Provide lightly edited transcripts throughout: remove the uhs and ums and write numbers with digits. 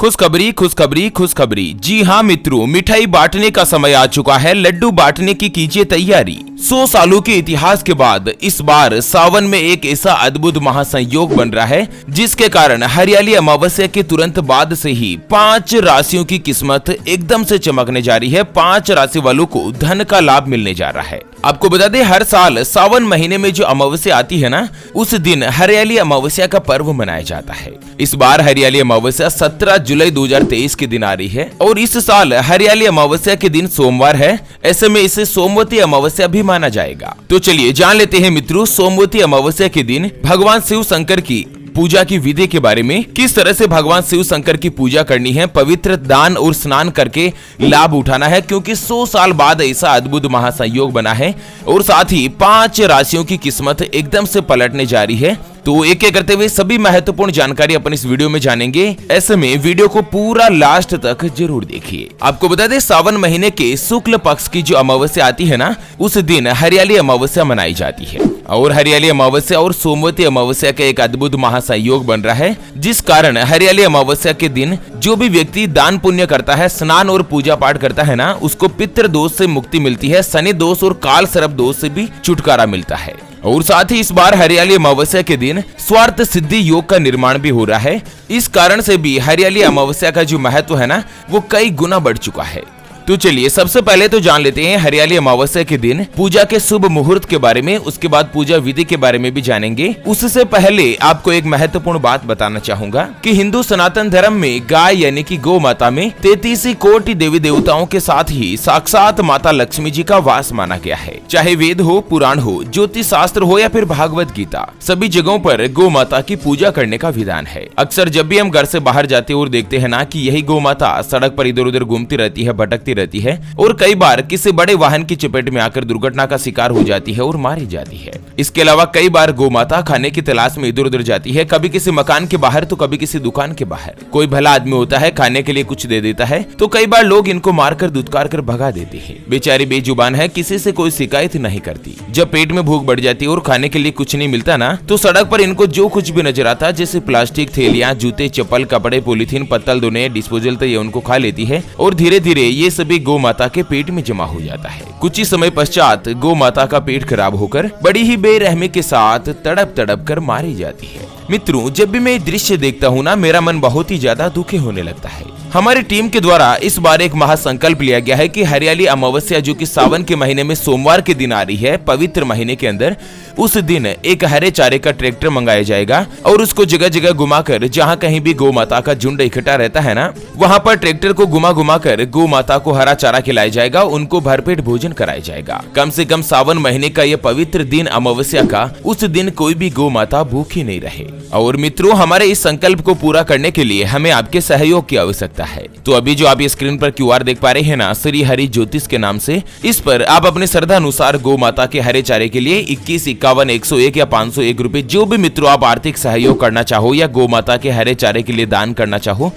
खुशखबरी खुशखबरी खुशखबरी। जी हाँ मित्रों, मिठाई बांटने का समय आ चुका है। लड्डू बांटने की कीजिए तैयारी। 100 सालों के इतिहास के बाद इस बार सावन में एक ऐसा अद्भुत महासंयोग बन रहा है जिसके कारण हरियाली अमावस्या के तुरंत बाद से ही 5 राशियों की किस्मत एकदम से चमकने जा रही है। 5 राशि वालों को धन का लाभ मिलने जा रहा है। आपको बता दें, हर साल सावन महीने में जो अमावस्या आती है ना, उस दिन हरियाली अमावस्या का पर्व मनाया जाता है। इस बार हरियाली अमावस्या 17 जुलाई 2023 के दिन आ रही है और इस साल हरियाली अमावस्या के दिन सोमवार है। ऐसे में इसे सोमवती अमावस्या भी माना जाएगा। तो चलिए जान लेते हैं मित्रों, सोमवती अमावस्या के दिन भगवान शिव शंकर की पूजा की विधि के बारे में। किस तरह से भगवान शिव शंकर की पूजा करनी है, पवित्र दान और स्नान करके लाभ उठाना है, क्योंकि 100 साल बाद ऐसा अद्भुत महासंयोग बना है और साथ ही 5 राशियों की किस्मत एकदम से पलटने जा रही है। तो एक एक करते हुए सभी महत्वपूर्ण जानकारी अपन इस वीडियो में जानेंगे। ऐसे में वीडियो को पूरा लास्ट तक जरूर देखिए। आपको बता दें, सावन महीने के शुक्ल पक्ष की जो अमावस्या आती है ना, उस दिन हरियाली अमावस्या मनाई जाती है और हरियाली अमावस्या और सोमवती अमावस्या का एक अद्भुत महासंयोग बन रहा है, जिस कारण हरियाली अमावस्या के दिन जो भी व्यक्ति दान पुण्य करता है, स्नान और पूजा पाठ करता है ना, उसको पितृ दोष से मुक्ति मिलती है, शनि दोष और काल सर्प दोष से भी छुटकारा मिलता है। और साथ ही इस बार हरियाली अमावस्या के दिन स्वार्थ सिद्धि योग का निर्माण भी हो रहा है। इस कारण से भी हरियाली अमावस्या का जो महत्व है ना, वो कई गुना बढ़ चुका है। तो चलिए सबसे पहले तो जान लेते हैं हरियाली अमावस्या के दिन पूजा के शुभ मुहूर्त के बारे में, उसके बाद पूजा विधि के बारे में भी जानेंगे। उससे पहले आपको एक महत्वपूर्ण बात बताना चाहूंगा कि हिंदू सनातन धर्म में गाय यानी कि गौ माता में 33 कोटि देवी देवताओं के साथ ही साक्षात माता लक्ष्मी जी का वास माना गया है। चाहे वेद हो, पुराण हो, ज्योतिष शास्त्र हो या फिर भागवत गीता, सभी जगहों पर गौ माता की पूजा करने का विधान है। अक्सर जब भी हम घर से बाहर जाते और देखते हैं ना कि यही गौ माता सड़क पर इधर उधर घूमती रहती है, भटकती रहती है और कई बार किसी बड़े वाहन की चपेट में आकर दुर्घटना का शिकार हो जाती है और मारी जाती है। इसके अलावा कई बार गौ माता खाने की तलाश में इधर उधर जाती है, कभी किसी मकान के बाहर तो कभी किसी दुकान के बाहर। कोई भला आदमी होता है, खाने के लिए कुछ दे देता है तो कई बार लोग इनको मारकर दुत्कार कर भगा देते हैं। बेचारी बेजुबान है, किसी से कोई शिकायत नहीं करती। जब पेट में भूख बढ़ जाती है और खाने के लिए कुछ नहीं मिलता ना, तो सड़क पर इनको जो कुछ भी नजर आता है, जैसे प्लास्टिक थैलियां, जूते, चप्पल, कपड़े, पॉलीथीन, पत्तल धोने, डिस्पोजल, तो ये उनको खा लेती है और धीरे धीरे ये सभी गौ माता के पेट में जमा हो जाता है। कुछ ही समय पश्चात गौ माता का पेट खराब होकर बड़ी ही बेरहमी के साथ तड़प तड़प कर मारी जाती है। मित्रों, जब भी मैं दृश्य देखता हूँ ना, मेरा मन बहुत ही ज्यादा दुखी होने लगता है। हमारी टीम के द्वारा इस बार एक महासंकल्प लिया गया है कि हरियाली अमावस्या जो कि सावन के महीने में सोमवार के दिन आ रही है, पवित्र महीने के अंदर, उस दिन एक हरे चारे का ट्रैक्टर मंगाया जाएगा और उसको जगह जगह घुमाकर, जहाँ कहीं भी गौ माता का झुंड इकट्ठा रहता है ना, वहाँ पर ट्रैक्टर को घुमा घुमा कर गौ माता को हरा चारा खिलाया जाएगा, उनको भरपेट भोजन कराया जाएगा। कम से कम सावन महीने का यह पवित्र दिन अमावस्या का, उस दिन कोई भी गौ माता भूखी नहीं रहे। और मित्रों, हमारे इस संकल्प को पूरा करने के लिए हमें आपके सहयोग की आवश्यकता है। तो अभी जो आप ये स्क्रीन पर QR देख पा रहे हैं ना, श्री हरि ज्योतिष के नाम से, इस पर आप अपने श्रद्धा अनुसार गौ माता के हरे चारे के लिए 21, 51, 101 या 501 रुपए, जो भी मित्रों आप आर्थिक सहयोग करना चाहो या गौ माता के हरे चारे के लिए दान करना चाहो,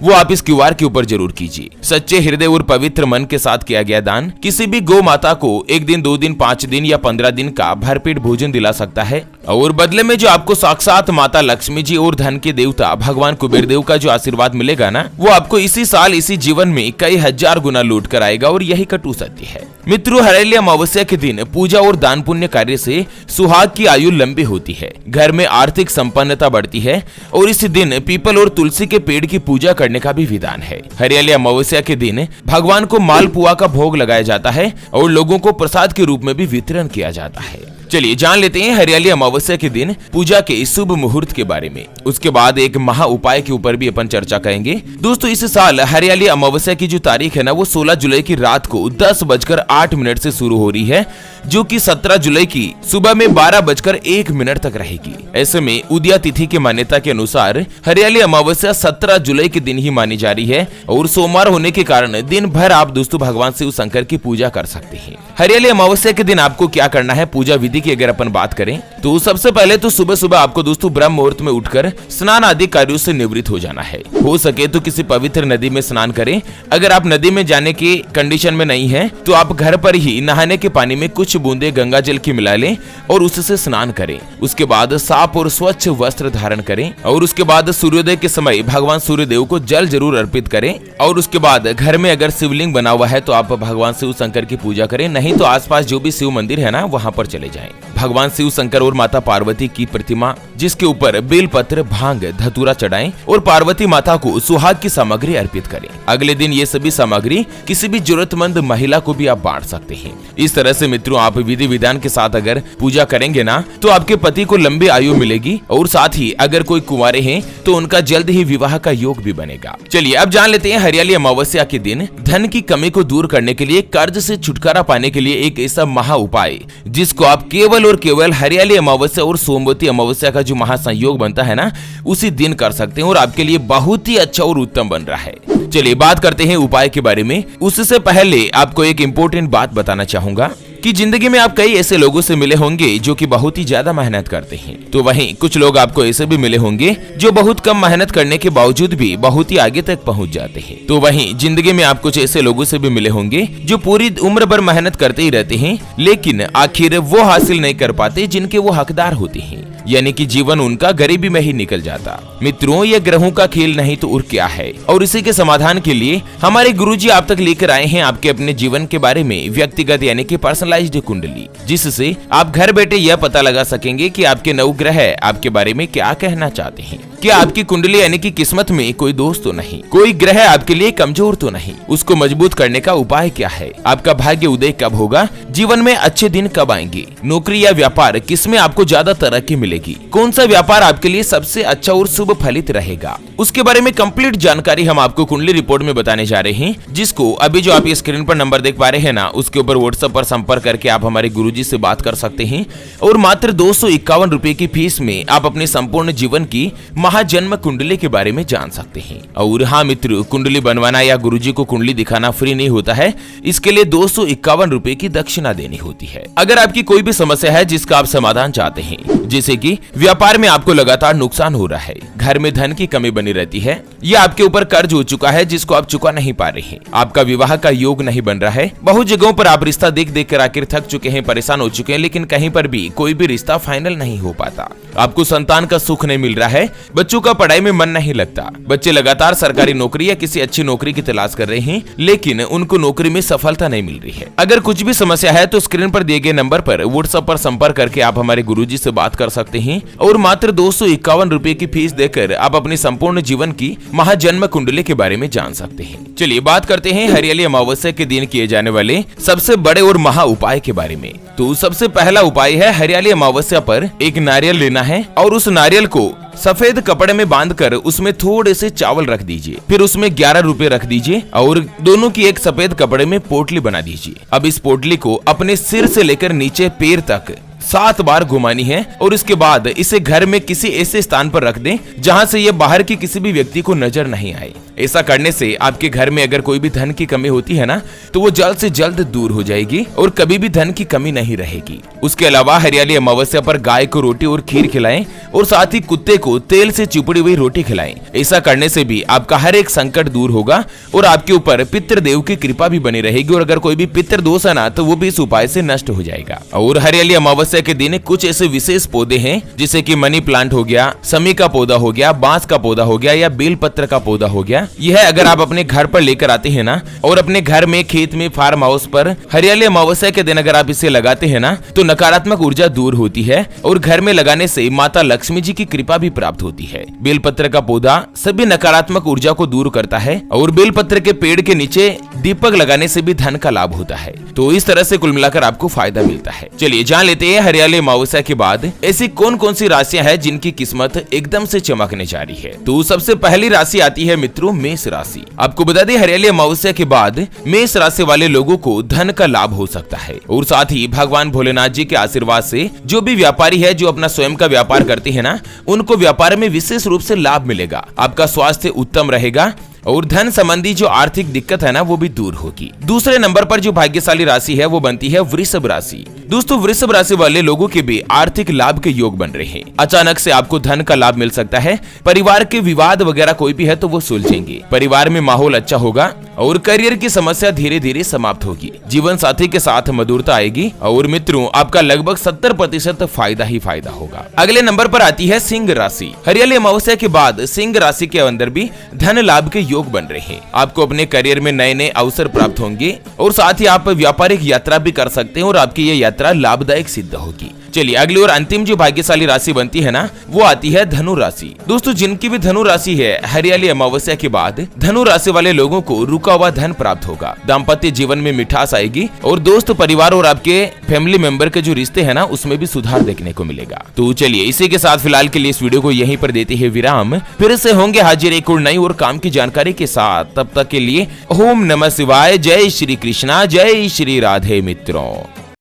वो आप इस QR के ऊपर जरूर कीजिए। सच्चे हृदय और पवित्र मन के साथ किया गया दान किसी भी गौ माता को 1 दिन, 2 दिन, 5 दिन या 15 दिन का भरपेट भोजन दिला सकता है और बदले में जो आपको साक्षात माता लक्ष्मी जी और धन के देवता भगवान कुबेर देव का जो आशीर्वाद मिलेगा ना, वो आपको इसी साल, इसी जीवन में कई हजार गुना लूट कर आएगा और यही कटु सत्य है। मित्रों, हरियाली अमावस्या के दिन पूजा और दान पुण्य कार्य से सुहाग की आयु लंबी होती है, घर में आर्थिक संपन्नता बढ़ती है और इस दिन पीपल और तुलसी के पेड़ की पूजा करने का भी विधान है। हरियाली अमावस्या के दिन भगवान को मालपुआ का भोग लगाया जाता है और लोगों को प्रसाद के रूप में भी वितरण किया जाता है। चलिए जान लेते हैं हरियाली अमावस्या के दिन पूजा के शुभ मुहूर्त के बारे में। उसके बाद एक महा उपाय के ऊपर भी अपन चर्चा करेंगे। दोस्तों, इस साल हरियाली अमावस्या की जो तारीख है ना, वो 16 जुलाई की रात को 10:08 से शुरू हो रही है, जो कि 17 जुलाई की सुबह में 12:01 तक रहेगी। ऐसे में उदया तिथि की मान्यता के अनुसार हरियाली अमावस्या 17 जुलाई के दिन ही मानी जा रही है और सोमवार होने के कारण दिन भर आप दोस्तों भगवान शिव शंकर की पूजा कर सकते हैं। हरियाली अमावस्या के दिन आपको क्या करना है, पूजा विधि विधि की अगर अपन बात करें तो सबसे पहले तो सुबह सुबह आपको दोस्तों ब्रह्म मुहूर्त में उठकर स्नान आदि कार्यों से निवृत्त हो जाना है। हो सके तो किसी पवित्र नदी में स्नान करें। अगर आप नदी में जाने की कंडीशन में नहीं है तो आप घर पर ही नहाने के पानी में कुछ बूंदे गंगा जल की मिला लें और उससे स्नान करें। उसके बाद साफ और स्वच्छ वस्त्र धारण करें और उसके बाद सूर्योदय के समय भगवान सूर्यदेव को जल जरूर अर्पित करें। और उसके बाद घर में अगर शिवलिंग बना हुआ है तो आप भगवान शिव शंकर की पूजा करें, नहीं तो आसपास जो भी शिव मंदिर है ना वहां पर चले जाएं। भगवान शिव शंकर और माता पार्वती की प्रतिमा जिसके ऊपर बेलपत्र, भांग, धतूरा चढ़ाएं और पार्वती माता को सुहाग की सामग्री अर्पित करें। अगले दिन ये सभी सामग्री किसी भी जरूरतमंद महिला को भी आप बांट सकते हैं। इस तरह से मित्रों आप विधि विधान के साथ अगर पूजा करेंगे ना तो आपके पति को लंबी आयु मिलेगी और साथ ही अगर कोई कुंवारे हैं तो उनका जल्द ही विवाह का योग भी बनेगा। चलिए अब जान लेते हैं हरियाली अमावस्या के दिन धन की कमी को दूर करने के लिए, कर्ज से छुटकारा पाने के लिए एक ऐसा महा उपाय जिसको आप केवल और केवल हरियाली अमावस्या और सोमवती अमावस्या का जो महासंयोग बनता है ना उसी दिन कर सकते हैं और आपके लिए बहुत ही अच्छा और उत्तम बन रहा है। चलिए बात करते हैं उपाय के बारे में। उससे पहले आपको एक इम्पोर्टेंट बात बताना चाहूंगा कि जिंदगी में आप कई ऐसे लोगों से मिले होंगे जो कि बहुत ही ज्यादा मेहनत करते हैं, तो वहीं कुछ लोग आपको ऐसे भी मिले होंगे जो बहुत कम मेहनत करने के बावजूद भी बहुत ही आगे तक पहुंच जाते हैं। तो वहीं जिंदगी में आप कुछ ऐसे लोगों से भी मिले होंगे जो पूरी उम्र भर मेहनत करते ही रहते हैं लेकिन आखिर वो हासिल नहीं कर पाते जिनके वो हकदार होते हैं, यानी कि जीवन उनका गरीबी में ही निकल जाता। मित्रों ये ग्रहों का खेल नहीं तो और क्या है, और इसी के समाधान के लिए हमारे गुरुजी आप तक लेकर आए हैं आपके अपने जीवन के बारे में व्यक्तिगत यानी कि पर्सनलाइज्ड कुंडली, जिससे आप घर बैठे यह पता लगा सकेंगे कि आपके नवग्रह आपके बारे में क्या कहना चाहते हैं। क्या आपकी कुंडली यानी कि किस्मत में कोई दोष तो नहीं, कोई ग्रह आपके लिए कमजोर तो नहीं, उसको मजबूत करने का उपाय क्या है, आपका भाग्य उदय कब होगा, जीवन में अच्छे दिन कब आएंगे, नौकरी या व्यापार किसमें आपको ज्यादा तरक्की मिलेगी, कौन सा व्यापार आपके लिए सबसे अच्छा और शुभ फलित रहेगा, उसके बारे में कंप्लीट जानकारी हम आपको कुंडली रिपोर्ट में बताने जा रहे हैं, जिसको अभी जो आप ये स्क्रीन पर नंबर देख पा रहे हैं ना उसके ऊपर व्हाट्सएप पर संपर्क करके आप हमारे गुरुजी से बात कर सकते हैं और मात्र 251 रुपए की फीस में आप अपने संपूर्ण जीवन की महाजन्म कुंडली के बारे में जान सकते हैं। और हाँ मित्र, कुंडली बनवाना या गुरुजी को कुंडली दिखाना फ्री नहीं होता है, इसके लिए 251 रुपए की दक्षिणा देनी होती है। अगर आपकी कोई भी समस्या है जिसका आप समाधान चाहते हैं, जैसे कि व्यापार में आपको लगातार नुकसान हो रहा है, घर में धन की कमी बनी रहती है, या आपके ऊपर कर्ज हो चुका है जिसको आप चुका नहीं पा रहे हैं, आपका विवाह का योग नहीं बन रहा है, बहुत जगहों पर आप रिश्ता देख देख कर आखिर थक चुके हैं, परेशान हो चुके हैं, लेकिन कहीं पर भी कोई भी रिश्ता फाइनल नहीं हो पाता, आपको संतान का सुख नहीं मिल रहा है, बच्चों का पढ़ाई में मन नहीं लगता, बच्चे लगातार सरकारी नौकरी या किसी अच्छी नौकरी की तलाश कर रहे हैं लेकिन उनको नौकरी में सफलता नहीं मिल रही है। अगर कुछ भी समस्या है तो स्क्रीन पर दिए गए नंबर पर व्हाट्सएप पर संपर्क करके आप हमारे गुरुजी से बात कर सकते हैं और मात्र 251 रुपए की फीस देकर आप अपनी संपूर्ण जीवन की महाजन्म कुंडली के बारे में जान सकते हैं। चलिए बात करते हैं हरियाली अमावस्या के दिन किए जाने वाले सबसे बड़े और महा उपाय के बारे में। तो सबसे पहला उपाय है हरियाली अमावस्या पर एक नारियल लेना है और उस नारियल को सफेद कपड़े में बांधकर उसमें थोड़े से चावल रख दीजिए, फिर उसमें 11 रुपए रख दीजिए और दोनों की एक सफेद कपड़े में पोटली बना दीजिए। अब इस पोटली को अपने सिर से लेकर नीचे पैर तक 7 बार घुमानी है और इसके बाद इसे घर में किसी ऐसे स्थान पर रख दें जहां से ये बाहर के किसी भी व्यक्ति को नजर नहीं आए। ऐसा करने से आपके घर में अगर कोई भी धन की कमी होती है ना तो वो जल्द से जल्द दूर हो जाएगी और कभी भी धन की कमी नहीं रहेगी। उसके अलावा हरियाली अमावस्या पर गाय को रोटी और खीर खिलाएं और साथ ही कुत्ते को तेल से चिपड़ी हुई रोटी खिलाएं। ऐसा करने से भी आपका हर एक संकट दूर होगा और आपके ऊपर पितृदेव की कृपा भी बनी रहेगी और अगर कोई भी पितृ दोष है ना तो वो भी इस उपाय से नष्ट हो जाएगा। और हरियाली अमावस्या के दिन कुछ ऐसे विशेष पौधे हैं जैसे कि मनी प्लांट हो गया, समी का पौधा हो गया, बांस का पौधा हो गया या बेल पत्र का पौधा हो गया, यह अगर आप अपने घर पर लेकर आते हैं ना और अपने घर में, खेत में, फार्म हाउस पर हरियाली अमावस्या के दिन अगर आप इसे लगाते हैं ना तो नकारात्मक ऊर्जा दूर होती है और घर में लगाने से माता लक्ष्मी जी की कृपा भी प्राप्त होती है। बेलपत्र का पौधा सभी नकारात्मक ऊर्जा को दूर करता है और बेलपत्र के पेड़ के नीचे दीपक लगाने से भी धन का लाभ होता है। तो इस तरह से कुल मिलाकर आपको फायदा मिलता है। चलिए जान लेते हैं हरियाली अमावस्या के बाद ऐसी कौन कौन सी राशियां हैं जिनकी किस्मत एकदम से चमकने जा रही है। तो सबसे पहली राशि आती है मित्रों मेष राशि। आपको बता दें हरियाली अमावस्या के बाद मेष राशि वाले लोगों को धन का लाभ हो सकता है और साथ ही भगवान भोलेनाथ जी के आशीर्वाद से जो भी व्यापारी है जो अपना स्वयं का व्यापार करते हैं ना उनको व्यापार में विशेष रूप से लाभ मिलेगा। आपका स्वास्थ्य उत्तम रहेगा और धन संबंधी जो आर्थिक दिक्कत है ना वो भी दूर होगी। दूसरे नंबर पर जो भाग्यशाली राशि है वो बनती है वृषभ राशि। दोस्तों वृषभ राशि वाले लोगों के भी आर्थिक लाभ के योग बन रहे हैं। अचानक से आपको धन का लाभ मिल सकता है। परिवार के विवाद वगैरह कोई भी है तो वो सुलझेंगे। परिवार में माहौल अच्छा होगा और करियर की समस्या धीरे धीरे समाप्त होगी। जीवन साथी के साथ मधुरता आएगी और मित्रों आपका लगभग 70% फायदा ही फायदा होगा। अगले नंबर पर आती है सिंह राशि। हरियाली अमावस्या के बाद सिंह राशि के अंदर भी धन लाभ के योग बन रहे हैं। आपको अपने करियर में नए नए अवसर प्राप्त होंगे और साथ ही आप व्यापारिक यात्रा भी कर सकते हैं और आपकी ये यात्रा लाभदायक सिद्ध होगी। चलिए अगली और अंतिम जो भाग्यशाली राशि बनती है ना वो आती है धनु राशि। दोस्तों जिनकी भी धनु राशि है हरियाली अमावस्या के बाद धनु राशि वाले लोगों को रुका हुआ धन प्राप्त होगा। दाम्पत्य जीवन में मिठास आएगी और दोस्त परिवार और आपके फैमिली मेंबर के जो रिश्ते हैं ना उसमें भी सुधार देखने को मिलेगा। तो चलिए इसी के साथ फिलहाल के लिए इस वीडियो को यहीं पर देते हैं विराम। फिर से होंगे हाजिर एक और नई और काम की जानकारी के साथ। तब तक के लिए ओम नमः शिवाय। जय श्री कृष्णा, जय श्री राधे मित्रों।